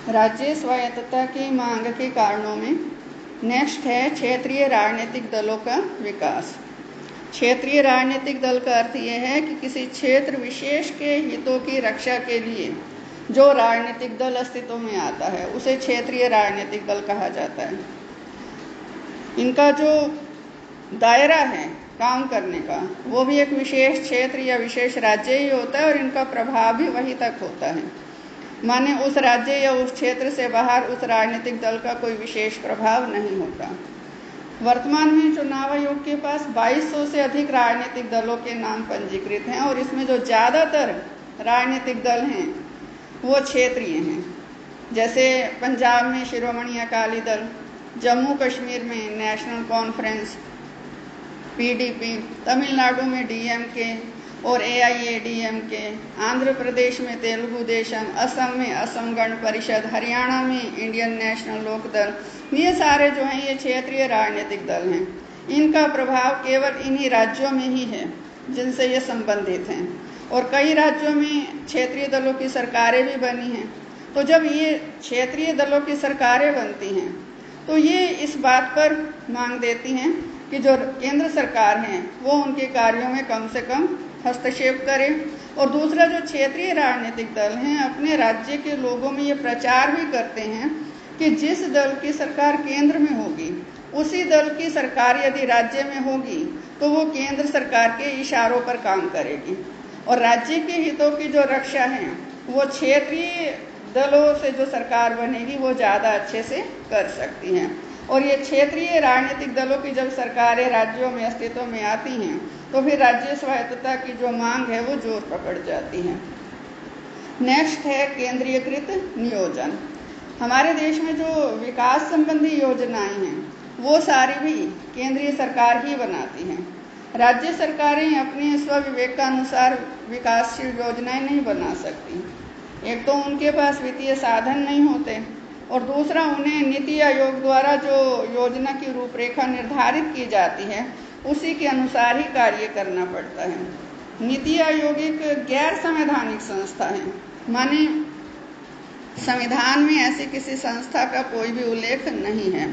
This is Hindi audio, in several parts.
राज्य स्वायत्तता की मांग के कारणों में नेक्स्ट है क्षेत्रीय राजनीतिक दलों का विकास। क्षेत्रीय राजनीतिक दल का अर्थ यह है कि किसी क्षेत्र विशेष के हितों की रक्षा के लिए जो राजनीतिक दल अस्तित्व में आता है उसे क्षेत्रीय राजनीतिक दल कहा जाता है। इनका जो दायरा है काम करने का वो भी एक विशेष क्षेत्र या विशेष राज्य ही होता है और इनका प्रभाव भी वहीं तक होता है। माने उस राज्य या उस क्षेत्र से बाहर उस राजनीतिक दल का कोई विशेष प्रभाव नहीं होता। वर्तमान में चुनाव आयोग के पास 2200 से अधिक राजनीतिक दलों के नाम पंजीकृत हैं और इसमें जो ज़्यादातर राजनीतिक दल हैं वो क्षेत्रीय हैं। जैसे पंजाब में शिरोमणि अकाली दल, जम्मू कश्मीर में नेशनल कॉन्फ्रेंस पीडीपी, तमिलनाडु में डीएमके और एआईएडीएमके, आंध्र प्रदेश में तेलुगु देशम, असम में असम गण परिषद, हरियाणा में इंडियन नेशनल लोकदल। ये सारे जो हैं ये क्षेत्रीय राजनीतिक दल हैं। इनका प्रभाव केवल इन्हीं राज्यों में ही है जिनसे ये संबंधित हैं और कई राज्यों में क्षेत्रीय दलों की सरकारें भी बनी हैं। तो जब ये क्षेत्रीय दलों की सरकारें बनती हैं तो ये इस बात पर मांग देती हैं कि जो केंद्र सरकार हैं वो उनके कार्यों में कम से कम हस्तक्षेप करें। और दूसरा, जो क्षेत्रीय राजनीतिक दल हैं अपने राज्य के लोगों में ये प्रचार भी करते हैं कि जिस दल की सरकार केंद्र में होगी उसी दल की सरकार यदि राज्य में होगी तो वो केंद्र सरकार के इशारों पर काम करेगी और राज्य के हितों की जो रक्षा है वो क्षेत्रीय दलों से जो सरकार बनेगी वो ज़्यादा अच्छे से कर सकती हैं। और ये क्षेत्रीय राजनीतिक दलों की जब सरकारें राज्यों में अस्तित्व में आती हैं तो फिर राज्य स्वायत्तता की जो मांग है वो जोर पकड़ जाती है। नेक्स्ट है केंद्रीयकृत नियोजन। हमारे देश में जो विकास संबंधी योजनाएं हैं वो सारी भी केंद्रीय सरकार ही बनाती हैं। राज्य सरकारें अपने स्वविवेक का अनुसार विकासशील योजनाएं नहीं बना सकती। एक तो उनके पास वित्तीय साधन नहीं होते और दूसरा उन्हें नीति आयोग द्वारा जो योजना की रूपरेखा निर्धारित की जाती है उसी के अनुसार ही कार्य करना पड़ता है। नीति आयोग एक गैर संवैधानिक संस्था है, माने संविधान में ऐसी किसी संस्था का कोई भी उल्लेख नहीं है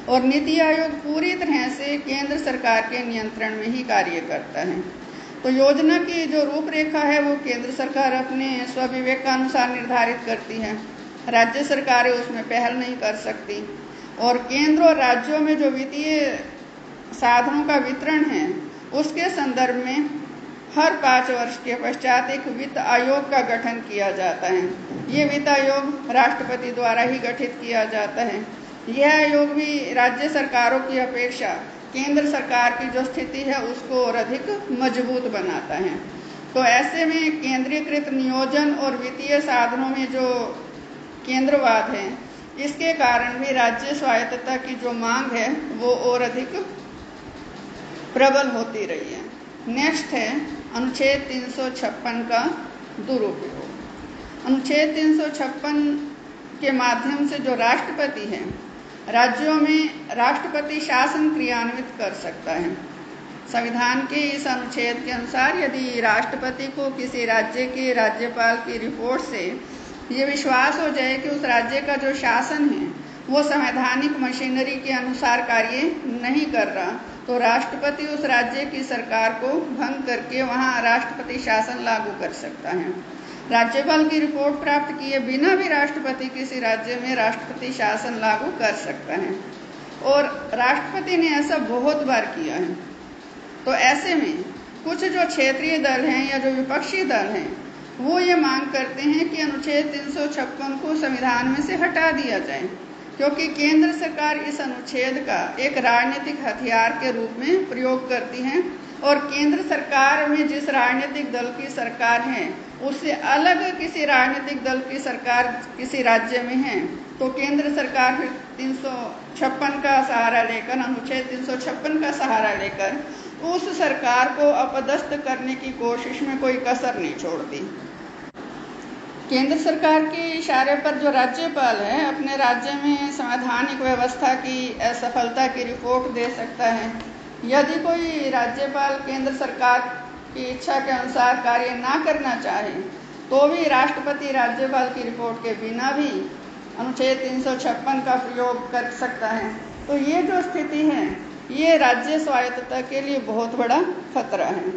और नीति आयोग पूरी तरह से केंद्र सरकार के नियंत्रण में ही कार्य करता है। तो योजना की जो रूपरेखा है वो केंद्र सरकार अपने स्वविवेक का अनुसार निर्धारित करती है, राज्य सरकारें उसमें पहल नहीं कर सकती। और केंद्र और राज्यों में जो वित्तीय साधनों का वितरण है उसके संदर्भ में हर 5 वर्ष के पश्चात एक वित्त आयोग का गठन किया जाता है। ये वित्त आयोग राष्ट्रपति द्वारा ही गठित किया जाता है। यह आयोग भी राज्य सरकारों की अपेक्षा केंद्र सरकार की जो स्थिति है उसको और अधिक मजबूत बनाता है। तो ऐसे में केंद्रीकृत नियोजन और वित्तीय साधनों में जो केंद्रवाद है इसके कारण भी राज्य स्वायत्तता की जो मांग है वो और अधिक प्रबल होती रही है। नेक्स्ट है अनुच्छेद 356 का दुरुपयोग। अनुच्छेद 356 के माध्यम से जो राष्ट्रपति है राज्यों में राष्ट्रपति शासन क्रियान्वित कर सकता है। संविधान के इस अनुच्छेद के अनुसार यदि राष्ट्रपति को किसी राज्य के राज्यपाल की रिपोर्ट से ये विश्वास हो जाए कि उस राज्य का जो शासन है वो संवैधानिक मशीनरी के अनुसार कार्य नहीं कर रहा तो राष्ट्रपति उस राज्य की सरकार को भंग करके वहाँ राष्ट्रपति शासन लागू कर सकता है। राज्यपाल की रिपोर्ट प्राप्त किए बिना भी राष्ट्रपति किसी राज्य में राष्ट्रपति शासन लागू कर सकता है और राष्ट्रपति ने ऐसा बहुत बार किया है। तो ऐसे में कुछ जो क्षेत्रीय दल हैं या जो विपक्षी दल हैं वो ये मांग करते हैं कि अनुच्छेद 356 को संविधान में से हटा दिया जाए क्योंकि केंद्र सरकार इस अनुच्छेद का एक राजनीतिक हथियार के रूप में प्रयोग करती है और केंद्र सरकार में जिस राजनीतिक दल की सरकार है उससे अलग किसी राजनीतिक दल की सरकार किसी राज्य में है तो केंद्र सरकार फिर 356 का सहारा लेकर अनुच्छेद 356 का सहारा लेकर उस सरकार को अपदस्थ करने की कोशिश में कोई कसर नहीं छोड़ती। केंद्र सरकार के इशारे पर जो राज्यपाल है अपने राज्य में संवैधानिक व्यवस्था की असफलता की रिपोर्ट दे सकता है। यदि कोई राज्यपाल केंद्र सरकार की इच्छा के अनुसार कार्य ना करना चाहे तो भी राष्ट्रपति राज्यपाल की रिपोर्ट के बिना भी अनुच्छेद 356 का प्रयोग कर सकता है। तो ये जो स्थिति है ये राज्य स्वायत्तता के लिए बहुत बड़ा खतरा है।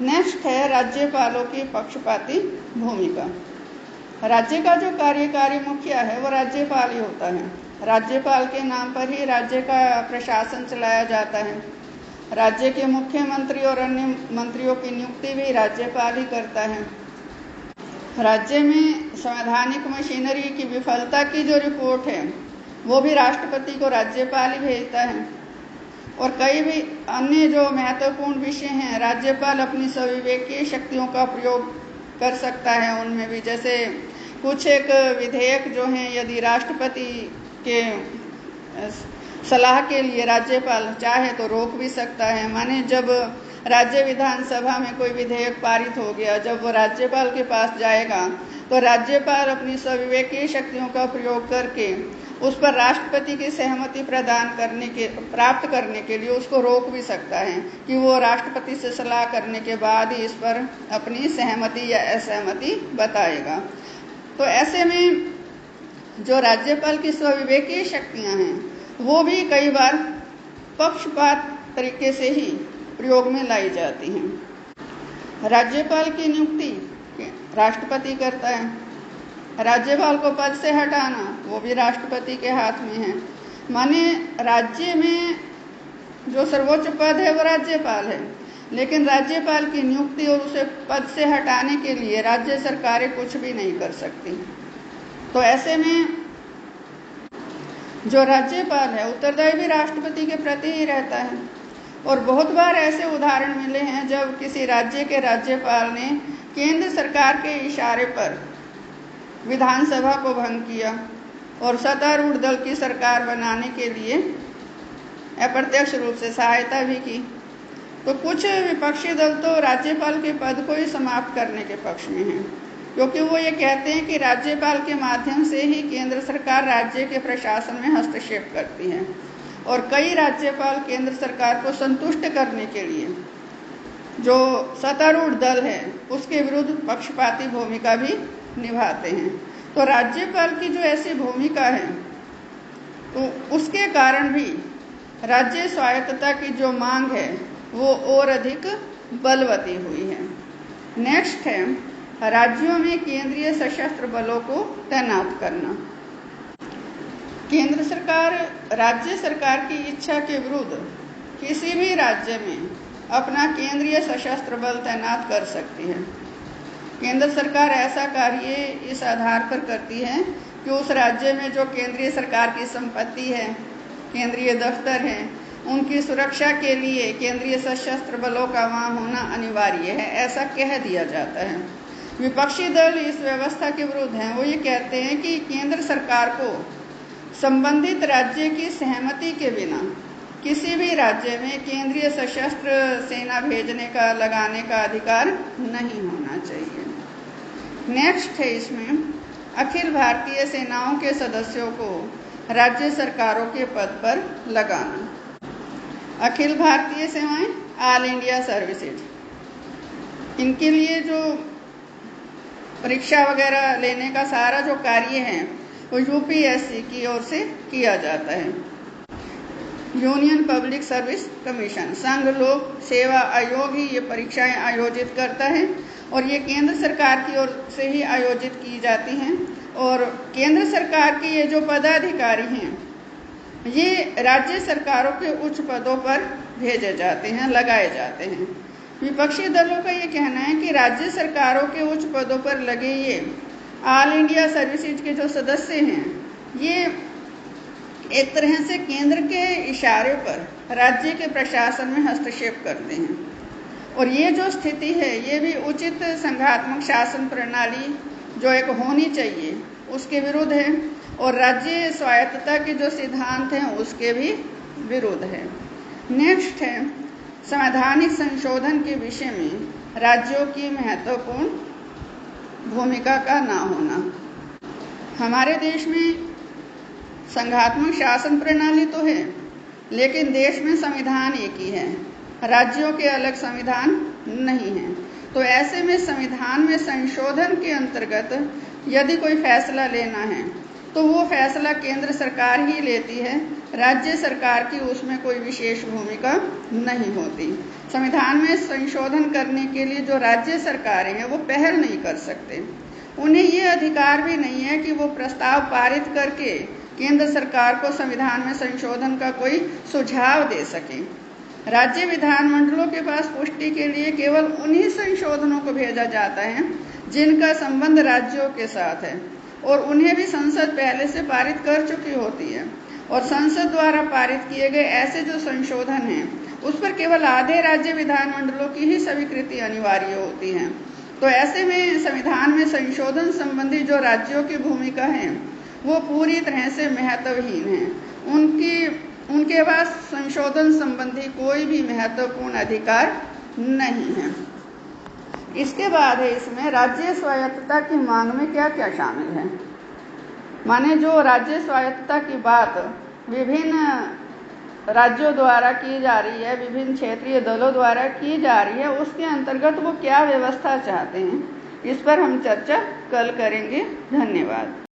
नेक्स्ट है राज्यपालों की पक्षपाती भूमिका। राज्य का जो कार्यकारी मुखिया है वो राज्यपाल ही होता है। राज्यपाल के नाम पर ही राज्य का प्रशासन चलाया जाता है। राज्य के मुख्यमंत्री और अन्य मंत्रियों की नियुक्ति भी राज्यपाल ही करता है। राज्य में संवैधानिक मशीनरी की विफलता की जो रिपोर्ट है वो भी राष्ट्रपति को राज्यपाल ही भेजता है। और कई भी अन्य जो महत्वपूर्ण विषय हैं राज्यपाल अपनी स्विवेकीय शक्तियों का प्रयोग कर सकता है उनमें भी। जैसे कुछ एक विधेयक जो हैं यदि राष्ट्रपति के सलाह के लिए राज्यपाल चाहे तो रोक भी सकता है। माने जब राज्य विधानसभा में कोई विधेयक पारित हो गया, जब वो राज्यपाल के पास जाएगा तो राज्यपाल अपनी स्विवेकीय शक्तियों का प्रयोग करके उस पर राष्ट्रपति की सहमति प्राप्त करने के लिए उसको रोक भी सकता है कि वो राष्ट्रपति से सलाह करने के बाद ही इस पर अपनी सहमति या असहमति बताएगा। तो ऐसे में जो राज्यपाल की स्विवेकीय शक्तियां हैं वो भी कई बार पक्षपात तरीके से ही प्रयोग में लाई जाती हैं। राज्यपाल की नियुक्ति राष्ट्रपति करता है। राज्यपाल को पद से हटाना वो भी राष्ट्रपति के हाथ में है। माने राज्य में जो सर्वोच्च पद है वो राज्यपाल है, लेकिन राज्यपाल की नियुक्ति और उसे पद से हटाने के लिए राज्य सरकारें कुछ भी नहीं कर सकती। तो ऐसे में जो राज्यपाल है उत्तरदायी भी राष्ट्रपति के प्रति ही रहता है। और बहुत बार ऐसे उदाहरण मिले हैं जब किसी राज्य के राज्यपाल ने केंद्र सरकार के इशारे पर विधानसभा को भंग किया और सत्तारूढ़ दल की सरकार बनाने के लिए अप्रत्यक्ष रूप से सहायता भी की। तो कुछ विपक्षी दल तो राज्यपाल के पद को ही समाप्त करने के पक्ष में हैं, क्योंकि वो ये कहते हैं कि राज्यपाल के माध्यम से ही केंद्र सरकार राज्य के प्रशासन में हस्तक्षेप करती है। और कई राज्यपाल केंद्र सरकार को संतुष्ट करने के लिए जो सत्तारूढ़ दल है उसके विरुद्ध पक्षपाती भूमिका भी निभाते हैं। तो राज्यपाल की जो ऐसी भूमिका है तो उसके कारण भी राज्य स्वायत्तता की जो मांग है वो और अधिक बलवती हुई है। नेक्स्ट है राज्यों में केंद्रीय सशस्त्र बलों को तैनात करना। केंद्र सरकार राज्य सरकार की इच्छा के विरुद्ध किसी भी राज्य में अपना केंद्रीय सशस्त्र बल तैनात कर सकती है। केंद्र सरकार ऐसा कार्य इस आधार पर करती है कि उस राज्य में जो केंद्रीय सरकार की संपत्ति है, केंद्रीय दफ्तर हैं, उनकी सुरक्षा के लिए केंद्रीय सशस्त्र बलों का वहाँ होना अनिवार्य है, ऐसा कह दिया जाता है। विपक्षी दल इस व्यवस्था के विरुद्ध हैं। वो ये कहते हैं कि केंद्र सरकार को संबंधित राज्य की सहमति के बिना किसी भी राज्य में केंद्रीय सशस्त्र सेना लगाने का अधिकार नहीं होना चाहिए। नेक्स्ट है इसमें अखिल भारतीय सेनाओं के सदस्यों को राज्य सरकारों के पद पर लगाना। अखिल भारतीय सेवाएं, ऑल इंडिया सर्विसेज, इनके लिए जो परीक्षा वगैरह लेने का सारा जो कार्य है वो यूपीएससी की ओर से किया जाता है। यूनियन पब्लिक सर्विस कमीशन, संघ लोक सेवा आयोग ही ये परीक्षाएं आयोजित करता है और ये केंद्र सरकार की ओर से ही आयोजित की जाती हैं। और केंद्र सरकार के ये जो पदाधिकारी हैं ये राज्य सरकारों के उच्च पदों पर भेजे जाते हैं, लगाए जाते हैं। विपक्षी दलों का ये कहना है कि राज्य सरकारों के उच्च पदों पर लगे ये ऑल इंडिया सर्विसेज के जो सदस्य हैं ये एक तरह से केंद्र के इशारे पर राज्य के प्रशासन में हस्तक्षेप करते हैं। और ये जो स्थिति है ये भी उचित संघात्मक शासन प्रणाली जो एक होनी चाहिए उसके विरुद्ध है और राज्य स्वायत्तता के जो सिद्धांत हैं उसके भी विरुद्ध है। नेक्स्ट है संवैधानिक संशोधन के विषय में राज्यों की महत्वपूर्ण भूमिका का ना होना। हमारे देश में संघात्मक शासन प्रणाली तो है, लेकिन देश में संविधान एक ही है, राज्यों के अलग संविधान नहीं है। तो ऐसे में संविधान में संशोधन के अंतर्गत यदि कोई फैसला लेना है तो वो फैसला केंद्र सरकार ही लेती है, राज्य सरकार की उसमें कोई विशेष भूमिका नहीं होती। संविधान में संशोधन करने के लिए जो राज्य सरकारें हैं वो पहल नहीं कर सकते। उन्हें ये अधिकार भी नहीं है कि वो प्रस्ताव पारित करके केंद्र सरकार को संविधान में संशोधन का कोई सुझाव दे सकें। राज्य विधानमंडलों के पास पुष्टि के लिए केवल उन्हीं संशोधनों को भेजा जाता है जिनका संबंध राज्यों के साथ है, और उन्हें भी संसद पहले से पारित कर चुकी होती है। और संसद द्वारा पारित किए गए ऐसे जो संशोधन हैं उस पर केवल आधे राज्य विधानमंडलों की ही स्वीकृति अनिवार्य होती है। तो ऐसे में संविधान में संशोधन संबंधी जो राज्यों की भूमिका है वो पूरी तरह से महत्वहीन है। उनके पास संशोधन संबंधी कोई भी महत्वपूर्ण अधिकार नहीं है। इसके बाद है इसमें राज्य स्वायत्तता की मांग में क्या क्या शामिल है। माने जो राज्य स्वायत्तता की बात विभिन्न राज्यों द्वारा की जा रही है, विभिन्न क्षेत्रीय दलों द्वारा की जा रही है, उसके अंतर्गत वो क्या व्यवस्था चाहते हैं, इस पर हम चर्चा कल करेंगे। धन्यवाद।